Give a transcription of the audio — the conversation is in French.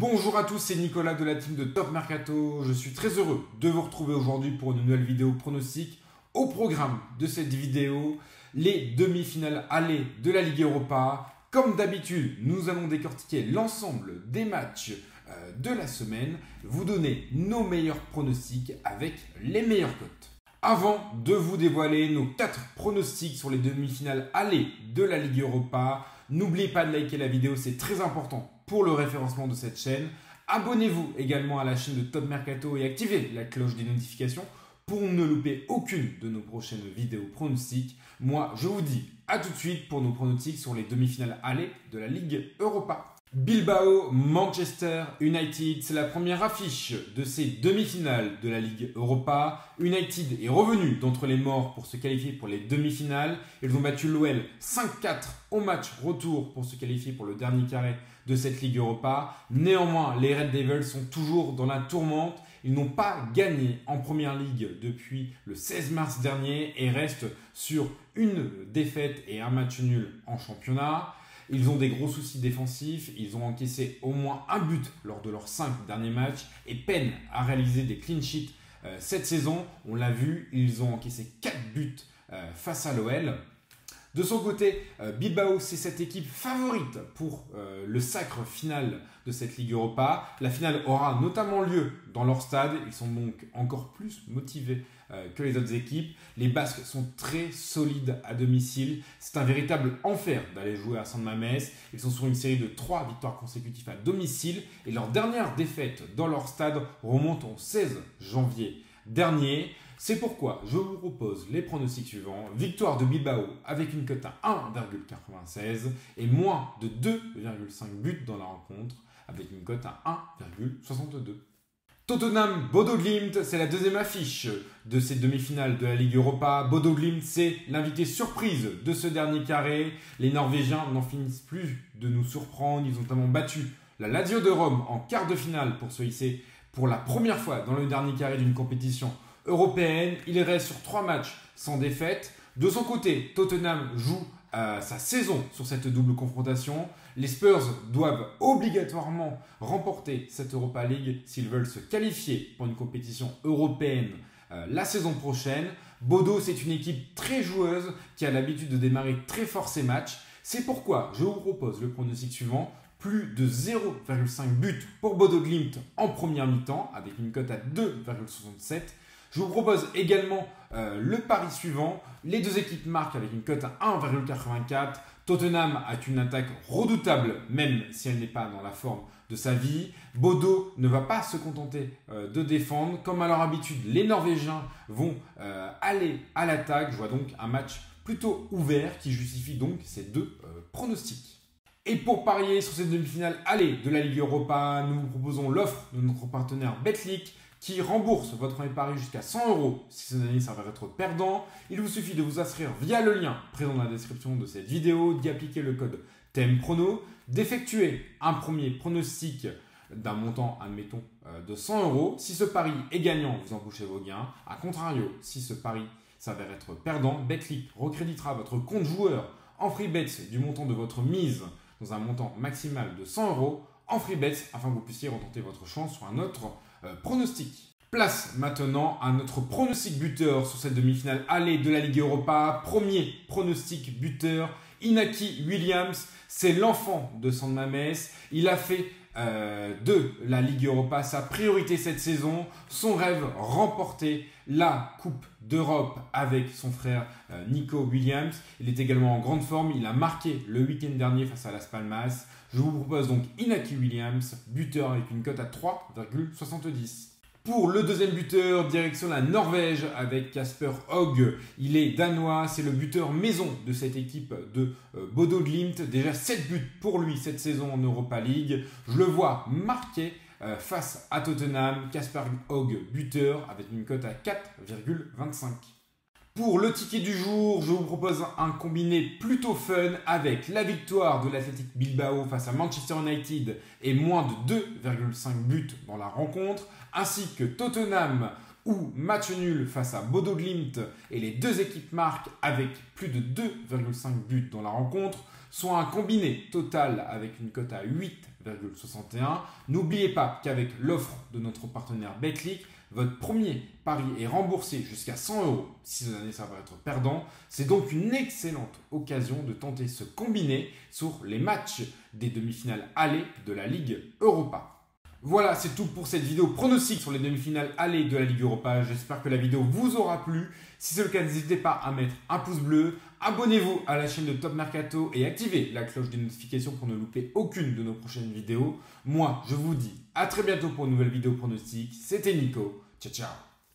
Bonjour à tous, c'est Nicolas de la team de Top Mercato. Je suis très heureux de vous retrouver aujourd'hui pour une nouvelle vidéo pronostic. Au programme de cette vidéo, les demi-finales aller de la Ligue Europa. Comme d'habitude, nous allons décortiquer l'ensemble des matchs de la semaine, vous donner nos meilleurs pronostics avec les meilleures cotes. Avant de vous dévoiler nos 4 pronostics sur les demi-finales aller de la Ligue Europa, n'oubliez pas de liker la vidéo, c'est très important pour le référencement de cette chaîne. Abonnez-vous également à la chaîne de Top Mercato et activez la cloche des notifications pour ne louper aucune de nos prochaines vidéos pronostics. Moi, je vous dis à tout de suite pour nos pronostics sur les demi-finales aller de la Ligue Europa. Bilbao, Manchester United, c'est la première affiche de ces demi-finales de la Ligue Europa. United est revenu d'entre les morts pour se qualifier pour les demi-finales. Ils ont battu l'OL 5-4 au match retour pour se qualifier pour le dernier carré de cette Ligue Europa. Néanmoins, les Red Devils sont toujours dans la tourmente. Ils n'ont pas gagné en Première Ligue depuis le 16 mars dernier et restent sur une défaite et un match nul en championnat. Ils ont des gros soucis défensifs, ils ont encaissé au moins un but lors de leurs 5 derniers matchs et peinent à réaliser des clean sheets cette saison. On l'a vu, ils ont encaissé 4 buts face à l'OL. De son côté, Bilbao, c'est cette équipe favorite pour le sacre final de cette Ligue Europa. La finale aura notamment lieu dans leur stade. Ils sont donc encore plus motivés que les autres équipes. Les Basques sont très solides à domicile. C'est un véritable enfer d'aller jouer à San Mamés. Ils sont sur une série de 3 victoires consécutives à domicile. Et leur dernière défaite dans leur stade remonte au 16 janvier dernier. C'est pourquoi je vous propose les pronostics suivants. Victoire de Bilbao avec une cote à 1,96 et moins de 2,5 buts dans la rencontre avec une cote à 1,62. Tottenham, Bodo Glimt, c'est la deuxième affiche de cette demi-finale de la Ligue Europa. Bodo Glimt, c'est l'invité surprise de ce dernier carré. Les Norvégiens n'en finissent plus de nous surprendre. Ils ont notamment battu la Lazio de Rome en quart de finale pour se hisser pour la première fois dans le dernier carré d'une compétition européenne. Il reste sur 3 matchs sans défaite. De son côté, Tottenham joue sa saison sur cette double confrontation. Les Spurs doivent obligatoirement remporter cette Europa League s'ils veulent se qualifier pour une compétition européenne la saison prochaine. Bodo, c'est une équipe très joueuse qui a l'habitude de démarrer très fort ses matchs. C'est pourquoi je vous propose le pronostic suivant. Plus de 0,5 buts pour Bodo Glimt en première mi-temps avec une cote à 2,67. Je vous propose également le pari suivant. Les deux équipes marquent avec une cote à 1,84. Tottenham a une attaque redoutable, même si elle n'est pas dans la forme de sa vie. Bodo ne va pas se contenter de défendre. Comme à leur habitude, les Norvégiens vont aller à l'attaque. Je vois donc un match plutôt ouvert qui justifie donc ces deux pronostics. Et pour parier sur cette demi-finale aller de la Ligue Europa, nous vous proposons l'offre de notre partenaire Betclic qui rembourse votre premier pari jusqu'à 100 € si cette année s'avère être perdant. Il vous suffit de vous inscrire via le lien présent dans la description de cette vidéo, d'y appliquer le code THEMPRONO, d'effectuer un premier pronostic d'un montant, admettons, de 100 €. Si ce pari est gagnant, vous embauchez vos gains. A contrario, si ce pari s'avère être perdant, Betclic recréditera votre compte joueur en free bets du montant de votre mise dans un montant maximal de 100 € en free bets afin que vous puissiez retenter votre chance sur un autre pronostic. Place maintenant à notre pronostic buteur sur cette demi-finale aller de la Ligue Europa. Premier pronostic buteur, Inaki Williams. C'est l'enfant de San Mamés. Il a fait de la Ligue Europa sa priorité cette saison. Son rêve, remporter la Coupe d'Europe avec son frère Nico Williams. Il est également en grande forme. Il a marqué le week-end dernier face à Las Palmas. Je vous propose donc Inaki Williams, buteur avec une cote à 3,70. Pour le deuxième buteur, direction la Norvège avec Kasper Høeg. Il est danois, c'est le buteur maison de cette équipe de Bodo Glimt. Déjà 7 buts pour lui cette saison en Europa League. Je le vois marquer face à Tottenham. Kasper Høeg, buteur avec une cote à 4,25. Pour le ticket du jour, je vous propose un combiné plutôt fun avec la victoire de l'Athletic Bilbao face à Manchester United et moins de 2,5 buts dans la rencontre, ainsi que Tottenham ou match nul face à Bodo Glimt et les deux équipes marquent avec plus de 2,5 buts dans la rencontre, soit un combiné total avec une cote à 8,61. N'oubliez pas qu'avec l'offre de notre partenaire Betclic, votre premier pari est remboursé jusqu'à 100 €. Si cette année ça va être perdant, c'est donc une excellente occasion de tenter ce combiné sur les matchs des demi-finales aller de la Ligue Europa. Voilà, c'est tout pour cette vidéo pronostic sur les demi-finales aller de la Ligue Europa. J'espère que la vidéo vous aura plu. Si c'est le cas, n'hésitez pas à mettre un pouce bleu. Abonnez-vous à la chaîne de Top Mercato et activez la cloche des notifications pour ne louper aucune de nos prochaines vidéos. Moi, je vous dis à très bientôt pour une nouvelle vidéo pronostic. C'était Nico. Ciao, ciao.